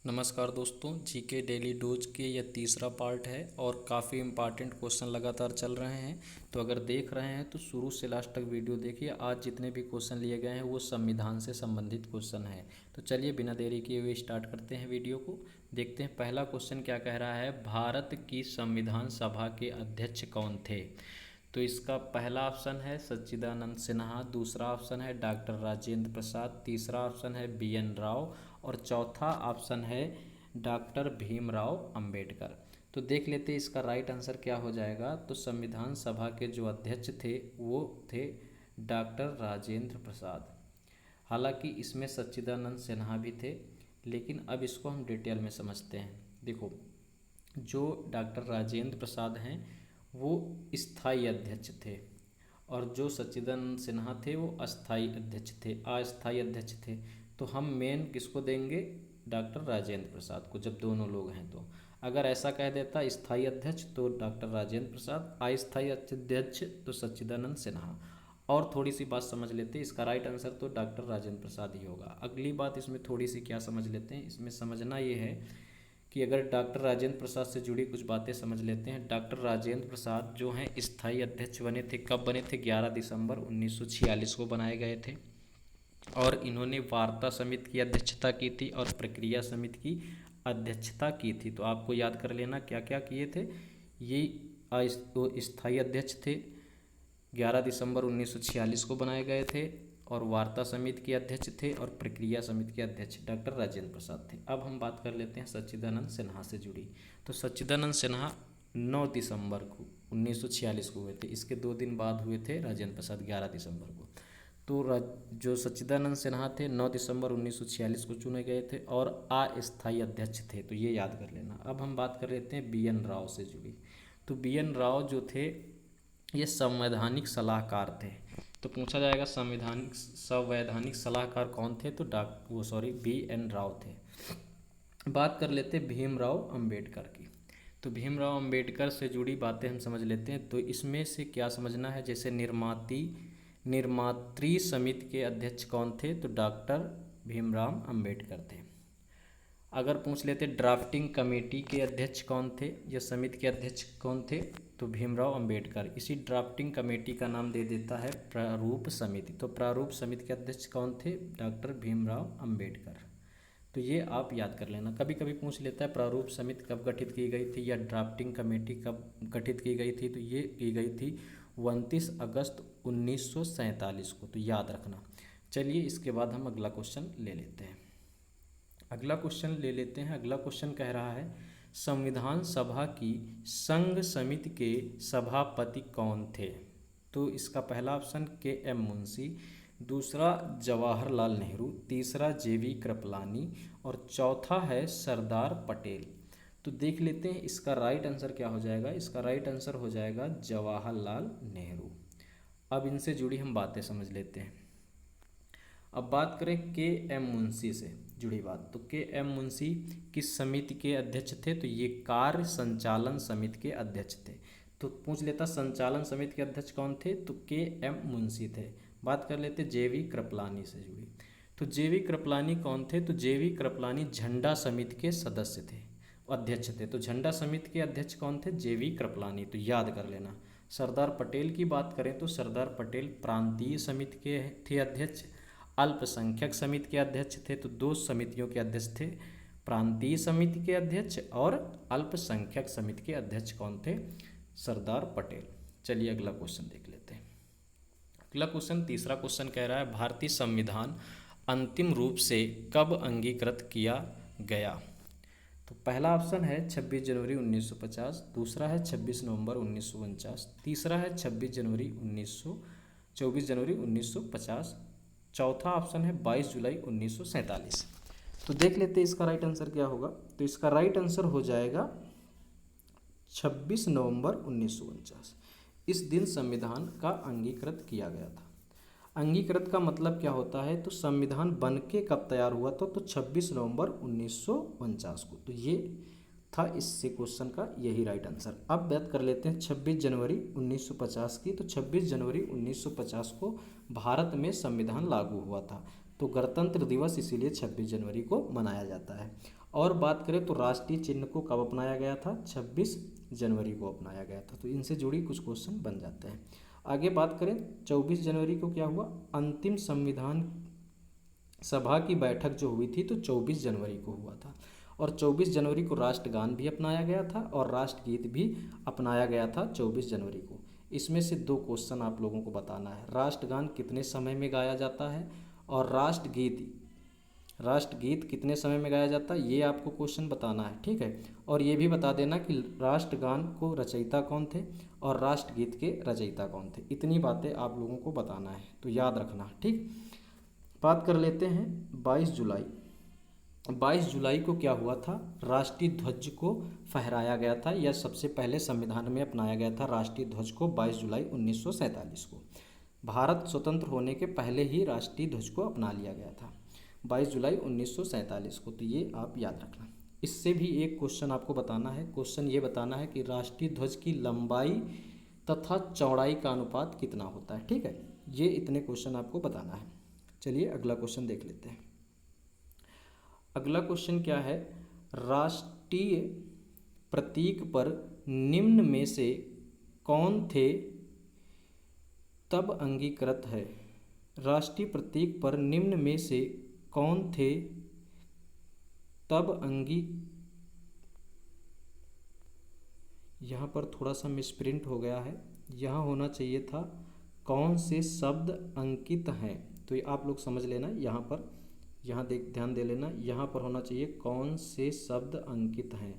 नमस्कार दोस्तों, GK daily dose के यह तीसरा पार्ट है और काफ़ी इम्पॉर्टेंट क्वेश्चन लगातार चल रहे हैं। तो अगर देख रहे हैं तो शुरू से लास्ट तक वीडियो देखिए। आज जितने भी क्वेश्चन लिए गए हैं वो संविधान से संबंधित क्वेश्चन है। तो चलिए बिना देरी किए हुए स्टार्ट करते हैं वीडियो को। देखते हैं पहला क्वेश्चन क्या कह रहा है। भारत की संविधान सभा के अध्यक्ष कौन थे? तो इसका पहला ऑप्शन है सच्चिदानंद सिन्हा, दूसरा ऑप्शन है डॉक्टर राजेंद्र प्रसाद, तीसरा ऑप्शन है BN राव और चौथा ऑप्शन है डॉक्टर भीमराव अंबेडकर। तो देख लेते हैं इसका राइट आंसर क्या हो जाएगा। तो संविधान सभा के जो अध्यक्ष थे वो थे डॉक्टर राजेंद्र प्रसाद। हालांकि इसमें सच्चिदानंद सिन्हा भी थे, लेकिन अब इसको हम डिटेल में समझते हैं। देखो, जो डॉक्टर राजेंद्र प्रसाद हैं वो स्थायी अध्यक्ष थे और जो सच्चिदानंद सिन्हा थे वो अस्थाई अध्यक्ष थे, अस्थाई अध्यक्ष थे। तो हम मेन किसको देंगे? डॉक्टर राजेंद्र प्रसाद को, जब दोनों लोग हैं। तो अगर ऐसा कह देता स्थायी अध्यक्ष तो डॉक्टर राजेंद्र प्रसाद, अस्थाई अध्यक्ष तो सच्चिदानंद सिन्हा। और थोड़ी सी बात समझ लेते हैं, इसका राइट आंसर तो डॉक्टर राजेंद्र प्रसाद ही होगा। अगली बात इसमें थोड़ी सी क्या समझ लेते हैं, इसमें समझना ये है कि अगर डॉक्टर राजेंद्र प्रसाद से जुड़ी कुछ बातें समझ लेते हैं। डॉक्टर राजेंद्र प्रसाद जो हैं स्थायी अध्यक्ष बने थे, कब बने थे? 11 दिसंबर 1946 को बनाए गए थे और इन्होंने वार्ता समिति की अध्यक्षता की थी और प्रक्रिया समिति की अध्यक्षता की थी। तो आपको याद कर लेना क्या क्या किए थे। ये स्थायी अध्यक्ष थे, 11 दिसंबर 1946 को बनाए गए थे और वार्ता समिति के अध्यक्ष थे और प्रक्रिया समिति के अध्यक्ष डॉक्टर राजेंद्र प्रसाद थे। अब हम बात कर लेते हैं सच्चिदानंद सिन्हा से जुड़ी। तो सच्चिदानंद सिन्हा 9 दिसंबर को 1946 को हुए थे। इसके 2 दिन बाद हुए थे राजेंद्र प्रसाद 11 दिसंबर को। तो जो सच्चिदानंद सिन्हा थे 9 दिसंबर 1946 को चुने गए थे और अस्थायी अध्यक्ष थे। तो ये याद कर लेना। अब हम बात कर लेते हैं BN राव से जुड़ी। तो BN राव जो थे ये संवैधानिक सलाहकार थे। तो पूछा जाएगा संवैधानिक सलाहकार कौन थे? तो BN राव थे। बात कर लेते हैं भीमराव अंबेडकर की। तो भीमराव अंबेडकर से जुड़ी बातें हम समझ लेते हैं। तो इसमें से क्या समझना है, जैसे निर्मात्री समिति के अध्यक्ष कौन थे? तो डॉक्टर भीमराव अंबेडकर थे। अगर पूछ लेते ड्राफ्टिंग कमेटी के अध्यक्ष कौन थे या समिति के अध्यक्ष कौन थे? तो भीमराव अंबेडकर। इसी ड्राफ्टिंग कमेटी का नाम दे देता है प्रारूप समिति। तो प्रारूप समिति के अध्यक्ष कौन थे? डॉक्टर भीमराव अंबेडकर। तो ये आप याद कर लेना। कभी कभी पूछ लेता है प्रारूप समिति कब गठित की गई थी या ड्राफ्टिंग कमेटी कब गठित की गई थी। तो ये की गई थी 29 अगस्त 1947 को। तो याद रखना। चलिए इसके बाद हम अगला क्वेश्चन ले लेते हैं। अगला क्वेश्चन कह रहा है संविधान सभा की संघ समिति के सभापति कौन थे? तो इसका पहला ऑप्शन KM मुंशी, दूसरा जवाहरलाल नेहरू, तीसरा JV कृपलानी और चौथा है सरदार पटेल। तो देख लेते हैं इसका राइट आंसर क्या हो जाएगा। इसका राइट आंसर हो जाएगा जवाहरलाल नेहरू। अब इनसे जुड़ी हम बातें समझ लेते हैं। अब बात करें KM मुंशी से जुड़ी बात। तो KM मुंशी किस समिति के अध्यक्ष थे? तो ये कार्य संचालन समिति के अध्यक्ष थे। तो पूछ लेता संचालन समिति के अध्यक्ष कौन थे? तो KM मुंशी थे। बात कर लेते JV कृपलानी से जुड़ी। तो JV कृपलानी कौन थे? तो JV कृपलानी झंडा समिति के सदस्य थे, अध्यक्ष थे। तो झंडा समिति के अध्यक्ष कौन थे? JV कृपलानी। तो याद कर लेना। सरदार पटेल की बात करें तो सरदार पटेल प्रांतीय समिति के थे अध्यक्ष, अल्पसंख्यक समिति के अध्यक्ष थे। तो 2 समितियों के अध्यक्ष थे, प्रांतीय समिति के अध्यक्ष और अल्पसंख्यक समिति के अध्यक्ष कौन थे? सरदार पटेल। चलिए अगला क्वेश्चन देख लेते हैं। अगला क्वेश्चन, तीसरा क्वेश्चन कह रहा है भारतीय संविधान अंतिम रूप से कब अंगीकृत किया गया? तो पहला ऑप्शन है 26 जनवरी 1950, दूसरा है 26 नवंबर 1949, तीसरा है 24 जनवरी 1950, चौथा ऑप्शन है 22 जुलाई 1947। तो देख लेते हैं इसका राइट आंसर क्या होगा। तो इसका राइट आंसर हो जाएगा 26 नवंबर 1949। इस दिन संविधान का अंगीकृत किया गया था। अंगीकृत का मतलब क्या होता है? तो संविधान बन के कब तैयार हुआ था? तो 26 नवंबर 1949 को। तो ये था इससे क्वेश्चन का यही राइट आंसर। अब बात कर लेते हैं 26 जनवरी 1950 की। तो 26 जनवरी 1950 को भारत में संविधान लागू हुआ था। तो गणतंत्र दिवस इसीलिए 26 जनवरी को मनाया जाता है। और बात करें तो राष्ट्रीय चिन्ह को कब अपनाया गया था? 26 जनवरी को अपनाया गया था। तो इनसे जुड़ी कुछ क्वेश्चन बन जाते हैं। आगे बात करें 24 जनवरी को क्या हुआ? अंतिम संविधान सभा की बैठक जो हुई थी तो 24 जनवरी को हुआ था। और 24 जनवरी को राष्ट्रगान भी अपनाया गया था और राष्ट्रगीत भी अपनाया गया था 24 जनवरी को। इसमें से दो क्वेश्चन आप लोगों को बताना है। राष्ट्रगान कितने समय में गाया जाता है और राष्ट्रगीत कितने समय में गाया जाता है, ये आपको क्वेश्चन बताना है, ठीक है। और ये भी बता देना कि राष्ट्रगान को रचयिता कौन थे और राष्ट्रगीत के रचयिता कौन थे। इतनी बातें आप लोगों को बताना है, तो याद रखना, ठीक। बात कर लेते हैं 22 जुलाई। 22 जुलाई को क्या हुआ था? राष्ट्रीय ध्वज को फहराया गया था, या सबसे पहले संविधान में अपनाया गया था राष्ट्रीय ध्वज को 22 जुलाई 1947 को। भारत स्वतंत्र होने के पहले ही राष्ट्रीय ध्वज को अपना लिया गया था 22 जुलाई 1947 को। तो ये आप याद रखना। इससे भी एक क्वेश्चन आपको बताना है। क्वेश्चन ये बताना है कि राष्ट्रीय ध्वज की लंबाई तथा चौड़ाई का अनुपात कितना होता है, ठीक है। ये इतने क्वेश्चन आपको बताना है। चलिए अगला क्वेश्चन देख लेते हैं। अगला क्वेश्चन क्या है? राष्ट्रीय प्रतीक पर निम्न में से कौन थे तब अंगीकृत है? राष्ट्रीय प्रतीक पर निम्न में से कौन थे तब यहाँ पर थोड़ा सा मिसप्रिंट हो गया है, यहाँ होना चाहिए था कौन से शब्द अंकित हैं। तो ये आप लोग समझ लेना, यहाँ ध्यान दे लेना, यहाँ पर होना चाहिए कौन से शब्द अंकित हैं।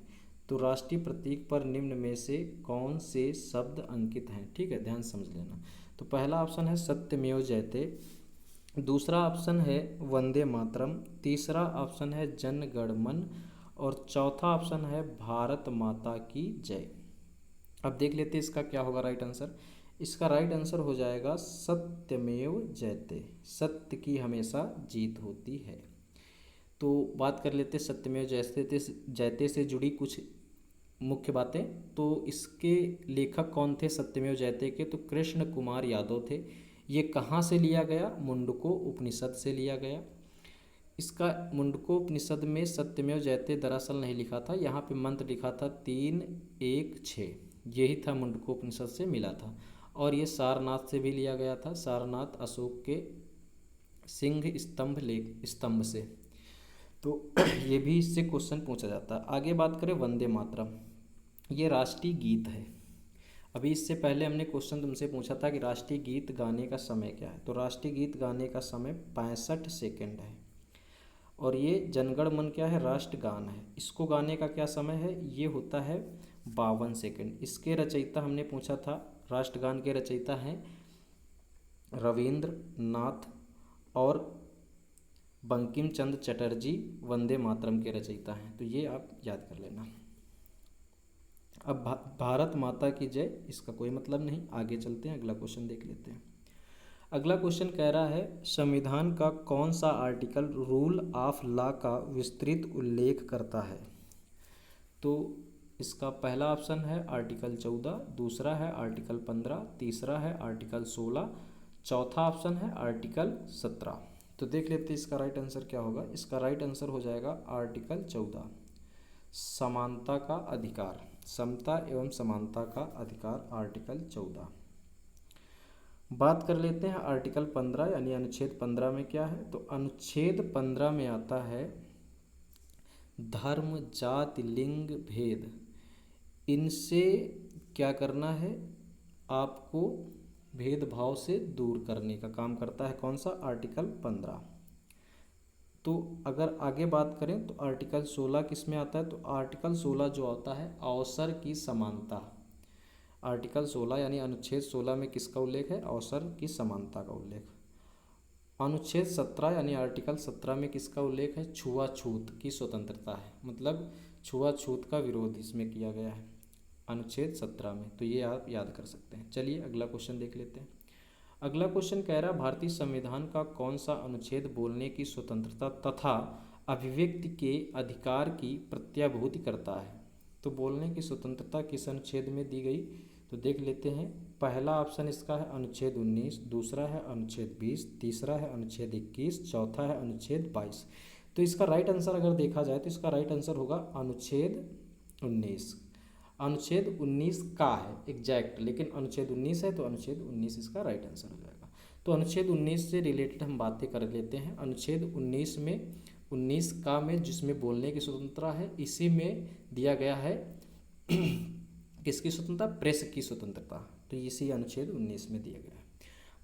तो राष्ट्रीय प्रतीक पर निम्न में से कौन से शब्द अंकित हैं, ठीक है, ध्यान समझ लेना। तो पहला ऑप्शन है सत्यमेव जयते, दूसरा ऑप्शन है वंदे मातरम, तीसरा ऑप्शन है जन गण मन और चौथा ऑप्शन है भारत माता की जय। अब देख लेते हैं इसका क्या होगा राइट आंसर। इसका राइट आंसर हो जाएगा सत्यमेव जयते, सत्य की हमेशा जीत होती है। तो बात कर लेते हैं सत्यमेव जयते से जुड़ी कुछ मुख्य बातें। तो इसके लेखक कौन थे सत्यमेव जयते के? तो कृष्ण कुमार यादव थे। ये कहाँ से लिया गया? मुंडको उपनिषद से लिया गया। इसका मुंडको उपनिषद में सत्यमेव जयते दरअसल नहीं लिखा था, यहाँ पे मंत्र लिखा था 3-1-6, यही था, मुंडको उपनिषद से मिला था। और ये सारनाथ से भी लिया गया था, सारनाथ अशोक के सिंह स्तंभ से। तो ये भी इससे क्वेश्चन पूछा जाता है। आगे बात करें वंदे मातरम, ये राष्ट्रीय गीत है। अभी इससे पहले हमने क्वेश्चन तुमसे पूछा था कि राष्ट्रीय गीत गाने का समय क्या है। तो राष्ट्रीय गीत गाने का समय 65 सेकंड है। और ये जनगण मन क्या है? राष्ट्रगान है। इसको गाने का क्या समय है? ये होता है 52 सेकंड। इसके रचयिता हमने पूछा था, राष्ट्रगान के रचयिता हैं रविंद्रनाथ और बंकिम चंद्र चटर्जी वंदे मातरम के रचयिता हैं। तो ये आप याद कर लेना। अब भारत माता की जय, इसका कोई मतलब नहीं। आगे चलते हैं, अगला क्वेश्चन देख लेते हैं। अगला क्वेश्चन कह रहा है संविधान का कौन सा आर्टिकल रूल ऑफ लॉ का विस्तृत उल्लेख करता है? तो इसका पहला ऑप्शन है आर्टिकल 14, दूसरा है आर्टिकल 15, तीसरा है आर्टिकल 16, चौथा ऑप्शन है आर्टिकल 17। तो देख लेते हैं इसका राइट आंसर क्या होगा। इसका राइट आंसर हो जाएगा आर्टिकल 14, समानता का अधिकार, समता एवं समानता का अधिकार, आर्टिकल 14। बात कर लेते हैं आर्टिकल 15 यानी अनुच्छेद 15 में क्या है। तो अनुच्छेद 15 में आता है धर्म, जाति, लिंग, भेद, इनसे क्या करना है? आपको भेदभाव से दूर करने का काम करता है। कौन सा? आर्टिकल 15। तो अगर आगे बात करें तो आर्टिकल 16 किस में आता है? तो आर्टिकल 16 जो आता है अवसर की समानता। आर्टिकल 16 यानी अनुच्छेद 16 में किसका उल्लेख है? अवसर की समानता का उल्लेख। अनुच्छेद 17 यानी आर्टिकल 17 में किसका उल्लेख है? छुआछूत की स्वतंत्रता है, मतलब छुआछूत का विरोध इसमें किया गया है अनुच्छेद 17 में। तो ये आप याद कर सकते हैं। चलिए अगला क्वेश्चन देख लेते हैं। अगला क्वेश्चन कह रहा है भारतीय संविधान का कौन सा अनुच्छेद बोलने की स्वतंत्रता तथा अभिव्यक्ति के अधिकार की प्रत्याभूति करता है? तो बोलने की स्वतंत्रता किस अनुच्छेद में दी गई? तो देख लेते हैं। पहला ऑप्शन इसका है अनुच्छेद 19, दूसरा है अनुच्छेद 20, तीसरा है अनुच्छेद 21, चौथा है अनुच्छेद 22। तो इसका राइट आंसर अगर देखा जाए तो इसका राइट आंसर होगा अनुच्छेद 19। अनुच्छेद 19 का है एग्जैक्ट, लेकिन अनुच्छेद 19 है तो अनुच्छेद 19 इसका राइट आंसर हो जाएगा। तो अनुच्छेद 19 से रिलेटेड हम बातें कर लेते हैं। अनुच्छेद 19 में 19 का में जिसमें बोलने की स्वतंत्रता है, इसी में दिया गया है किसकी स्वतंत्रता, प्रेस की स्वतंत्रता। तो इसी अनुच्छेद 19 में दिया गया है।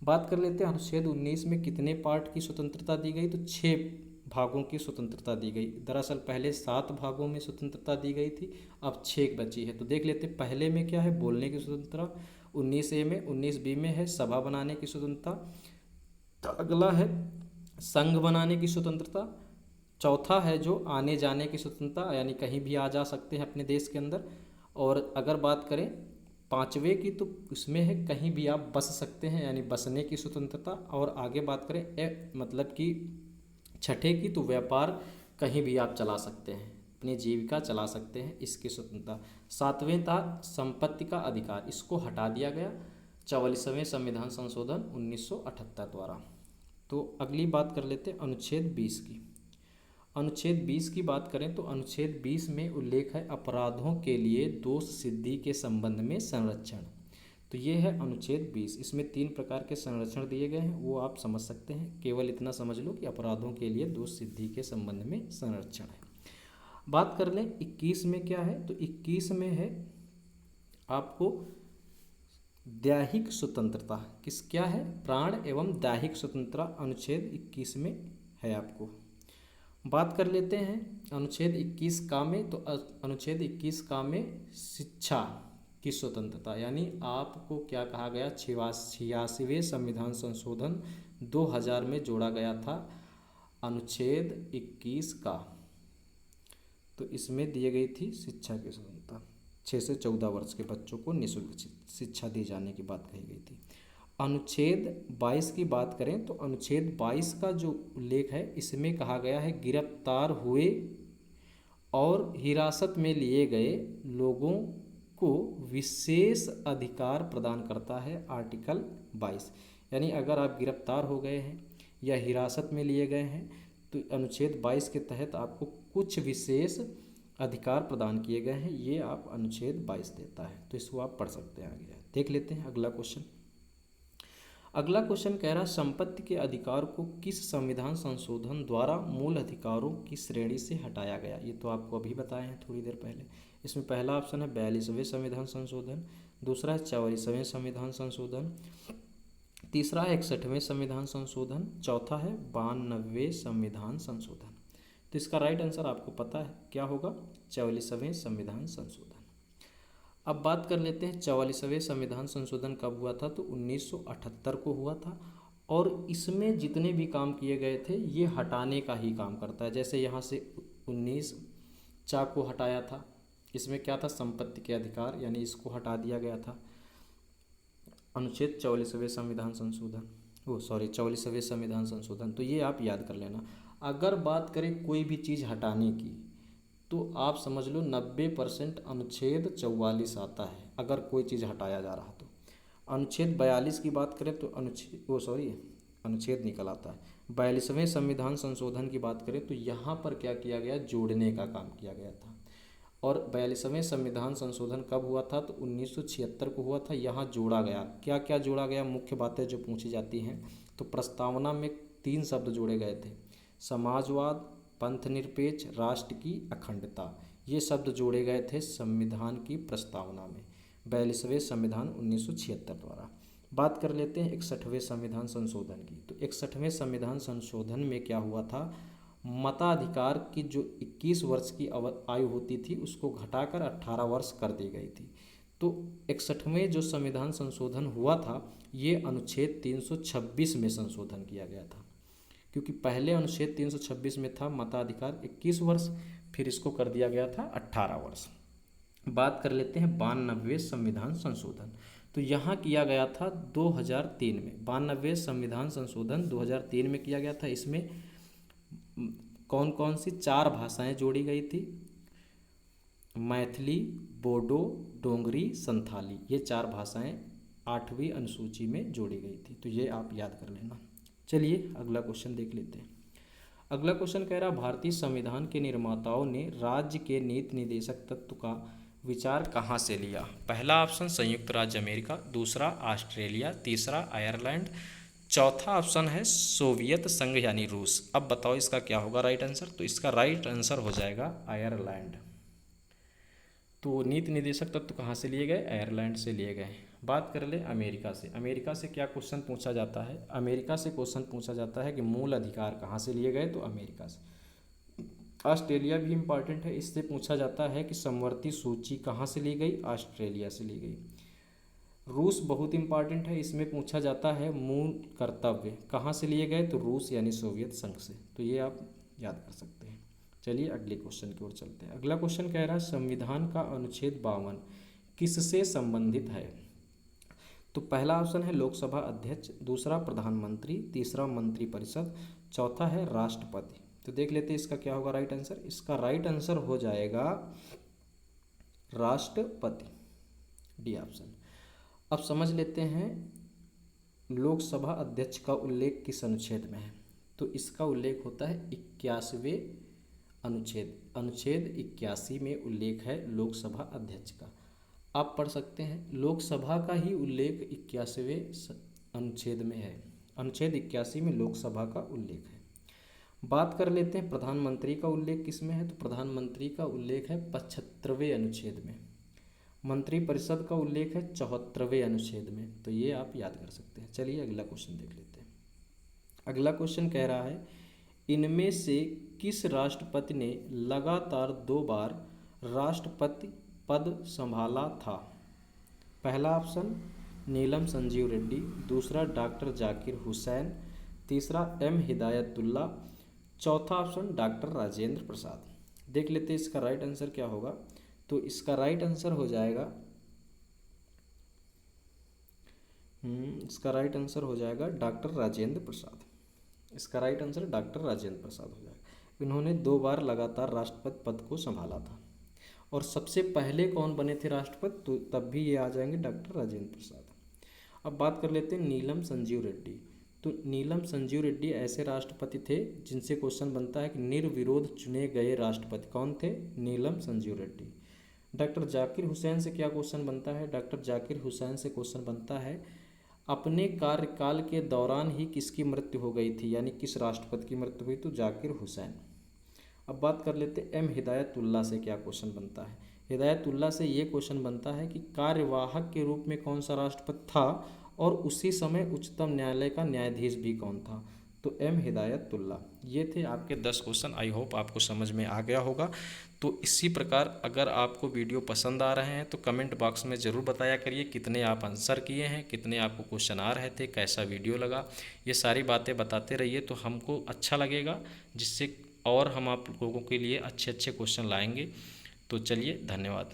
बात कर लेते हैं अनुच्छेद 19 में कितने पार्ट की स्वतंत्रता दी गई, तो 6 भागों की स्वतंत्रता दी गई। दरअसल पहले 7 भागों में स्वतंत्रता दी गई थी, अब 6 बची है। तो देख लेते हैं पहले में क्या है, बोलने की स्वतंत्रता 19A में। 19B में है सभा बनाने की स्वतंत्रता। अगला है संघ बनाने की स्वतंत्रता। चौथा है जो आने जाने की स्वतंत्रता, यानी कहीं भी आ जा सकते हैं अपने देश के अंदर। और अगर बात करें 5वें की तो उसमें है कहीं भी आप बस सकते हैं, यानी बसने की स्वतंत्रता। और आगे बात करें मतलब कि 6ठे की तो व्यापार कहीं भी आप चला सकते हैं, अपनी जीविका चला सकते हैं, इसकी स्वतंत्रता। 7वें था संपत्ति का अधिकार, इसको हटा दिया गया 44वें संविधान संशोधन 1978 द्वारा। तो अगली बात कर लेते हैं अनुच्छेद 20 की। अनुच्छेद 20 की बात करें तो अनुच्छेद 20 में उल्लेख है अपराधों के लिए दोष सिद्धि के संबंध में संरक्षण। तो ये है अनुच्छेद 20। इसमें 3 प्रकार के संरक्षण दिए गए हैं, वो आप समझ सकते हैं। केवल इतना समझ लो कि अपराधों के लिए दोष सिद्धि के संबंध में संरक्षण है। बात कर लें 21 में क्या है, तो 21 में है आपको दैहिक स्वतंत्रता। किस क्या है, प्राण एवं दैहिक स्वतंत्रता अनुच्छेद 21 में है आपको। बात कर लेते हैं अनुच्छेद 21 का में, तो अनुच्छेद 21 का में शिक्षा की स्वतंत्रता, यानी आपको क्या कहा गया, 86वें संविधान संशोधन 2000 में जोड़ा गया था अनुच्छेद 21 का। तो इसमें दी गई थी शिक्षा की स्वतंत्रता, 6 से 14 वर्ष के बच्चों को निःशुल्क शिक्षा दी जाने की बात कही गई थी। अनुच्छेद 22 की बात करें तो अनुच्छेद 22 का जो उल्लेख है, इसमें कहा गया है गिरफ्तार हुए और हिरासत में लिए गए लोगों को विशेष अधिकार प्रदान करता है आर्टिकल 22। यानी अगर आप गिरफ्तार हो गए हैं या हिरासत में लिए गए हैं तो अनुच्छेद 22 के तहत आपको कुछ विशेष अधिकार प्रदान किए गए हैं, ये आप अनुच्छेद 22 देता है। तो इसको आप पढ़ सकते हैं। आगे देख लेते हैं अगला क्वेश्चन। अगला क्वेश्चन कह रहा है संपत्ति के अधिकार को किस संविधान संशोधन द्वारा मूल अधिकारों की श्रेणी से हटाया गया। ये तो आपको अभी बताए हैं थोड़ी देर पहले। इसमें पहला ऑप्शन है 42वें संविधान संशोधन, दूसरा है 44वें संविधान संशोधन, तीसरा है 61वें संविधान संशोधन, चौथा है 92वें संविधान संशोधन। तो इसका राइट आंसर आपको पता है क्या होगा, 44वें संविधान संशोधन। अब बात कर लेते हैं 44वें संविधान संशोधन कब हुआ था, तो 1978 को हुआ था। और इसमें जितने भी काम किए गए थे ये हटाने का ही काम करता है। जैसे यहाँ से 19 को हटाया था, इसमें क्या था, संपत्ति के अधिकार, यानी इसको हटा दिया गया था अनुच्छेद 44वें संविधान संशोधन, 44वें संविधान संशोधन। तो ये आप याद कर लेना। अगर बात करें कोई भी चीज़ हटाने की तो आप समझ लो 90% अनुच्छेद 44 आता है, अगर कोई चीज़ हटाया जा रहा तो। अनुच्छेद 42 की बात करें तो अनुच्छेद निकल आता है। 42वें संविधान संशोधन की बात करें तो यहाँ पर क्या किया गया, जोड़ने का काम किया गया था। और 42वें संविधान संशोधन कब हुआ था, तो 1976 को हुआ था। यहाँ जोड़ा गया, क्या क्या जोड़ा गया, मुख्य बातें जो पूछी जाती हैं। तो प्रस्तावना में 3 शब्द जोड़े गए थे, समाजवाद, पंथ निरपेक्ष, राष्ट्र की अखंडता। ये शब्द जोड़े गए थे संविधान की प्रस्तावना में 42वें संविधान 1976 द्वारा। बात कर लेते हैं 61वें संविधान संशोधन की। तो 61वें संविधान संशोधन में क्या हुआ था, मताधिकार की जो 21 वर्ष की आयु होती थी उसको घटाकर 18 वर्ष कर दी गई थी। तो 61वें जो संविधान संशोधन हुआ था ये अनुच्छेद 326 में संशोधन किया गया था, क्योंकि पहले अनुच्छेद 326 में था मताधिकार 21 वर्ष, फिर इसको कर दिया गया था 18 वर्ष। बात कर लेते हैं 92वें संविधान संशोधन। तो यहाँ किया गया था 2003 में, 92वें संविधान संशोधन 2003 में किया गया था। इसमें कौन कौन सी 4 भाषाएं जोड़ी गई थी, मैथिली, बोडो, डोंगरी, संथाली, ये 4 भाषाएं 8वीं अनुसूची में जोड़ी गई थी। तो ये आप याद कर लेना। चलिए अगला क्वेश्चन देख लेते हैं। अगला क्वेश्चन कह रहा, भारतीय संविधान के निर्माताओं ने राज्य के नीति निर्देशक तत्व का विचार कहाँ से लिया? पहला ऑप्शन संयुक्त राज्य अमेरिका, दूसरा ऑस्ट्रेलिया, तीसरा आयरलैंड, चौथा ऑप्शन है सोवियत संघ यानी रूस। अब बताओ इसका क्या होगा राइट आंसर? तो इसका राइट आंसर हो जाएगा आयरलैंड। तो नीति निर्देशक तत्व कहाँ से लिए गए? आयरलैंड से लिए गए। बात कर ले अमेरिका से। अमेरिका से क्या क्वेश्चन पूछा जाता है? अमेरिका से क्वेश्चन पूछा जाता है कि मूल अधिकार कहाँ से लिए गए? तो अमेरिका से। ऑस्ट्रेलिया भी इम्पॉर्टेंट है, इससे पूछा जाता है कि समवर्ती सूची कहाँ से ली गई? ऑस्ट्रेलिया से ली गई। रूस बहुत इंपॉर्टेंट है, इसमें पूछा जाता है मूल कर्तव्य कहाँ से लिए गए? तो रूस यानी सोवियत संघ से। तो ये आप याद कर सकते हैं। चलिए अगले क्वेश्चन की ओर चलते हैं। अगला क्वेश्चन कह रहा है, संविधान का अनुच्छेद 52 किससे संबंधित है? तो पहला ऑप्शन है लोकसभा अध्यक्ष, दूसरा प्रधानमंत्री, तीसरा मंत्रिपरिषद, चौथा है राष्ट्रपति। तो देख लेते हैं इसका क्या होगा राइट आंसर। इसका राइट आंसर हो जाएगा राष्ट्रपति, डी ऑप्शन। अब समझ लेते हैं लोकसभा अध्यक्ष का उल्लेख किस अनुच्छेद में है? तो इसका उल्लेख होता है 81वें अनुच्छेद, अनुच्छेद 81 में उल्लेख है लोकसभा अध्यक्ष का। आप पढ़ सकते हैं, लोकसभा का ही उल्लेख 81वें अनुच्छेद में है। अनुच्छेद 81 में लोकसभा का उल्लेख है। बात कर लेते हैं प्रधानमंत्री का उल्लेख किस में है? तो प्रधानमंत्री का उल्लेख है 75वें अनुच्छेद में। मंत्रिपरिषद का उल्लेख है 74वें अनुच्छेद में। तो ये आप याद कर सकते हैं। चलिए अगला क्वेश्चन देख लेते हैं। अगला क्वेश्चन कह रहा है, इनमें से किस राष्ट्रपति ने लगातार 2 बार राष्ट्रपति पद संभाला था? पहला ऑप्शन नीलम संजीव रेड्डी, दूसरा डॉक्टर जाकिर हुसैन, तीसरा एम हिदायतुल्ला, चौथा ऑप्शन डॉक्टर राजेंद्र प्रसाद। देख लेते हैं इसका राइट आंसर क्या होगा। तो इसका राइट आंसर हो जाएगा डॉक्टर राजेंद्र प्रसाद। इसका right answer doctor Rajendra Prasad हो जाएगा। इन्होंने 2 बार लगातार राष्ट्रपति पद को संभाला था। और सबसे पहले कौन बने थे राष्ट्रपति? तो तब भी ये आ जाएंगे डॉक्टर राजेंद्र प्रसाद। अब बात कर लेते हैं नीलम संजीव रेड्डी। तो नीलम संजीव रेड्डी ऐसे राष्ट्रपति थे जिनसे क्वेश्चन बनता है कि निर्विरोध चुने गए राष्ट्रपति कौन थे? नीलम संजीव रेड्डी। डॉक्टर जाकिर हुसैन से क्या क्वेश्चन बनता है? डॉक्टर जाकिर हुसैन से क्वेश्चन बनता है अपने कार्यकाल के दौरान ही किसकी मृत्यु हो गई थी, यानी किस राष्ट्रपति की मृत्यु हुई? तो जाकिर हुसैन। अब बात कर लेते हैं एम हिदायतुल्ला से क्या क्वेश्चन बनता है। हिदायतुल्ला से ये क्वेश्चन बनता है कि कार्यवाहक के रूप में कौन सा राष्ट्रपति था और उसी समय उच्चतम न्यायालय का न्यायाधीश भी कौन था? तो एम हिदायतुल्ला। ये थे आपके 10 क्वेश्चन। आई होप आपको समझ में आ गया होगा। तो इसी प्रकार अगर आपको वीडियो पसंद आ रहे हैं तो कमेंट बॉक्स में ज़रूर बताया करिए कितने आप आंसर किए हैं, कितने आपको क्वेश्चन आ रहे थे, कैसा वीडियो लगा। ये सारी बातें बताते रहिए तो हमको अच्छा लगेगा, जिससे और हम आप लोगों के लिए अच्छे अच्छे क्वेश्चन लाएंगे। तो चलिए धन्यवाद।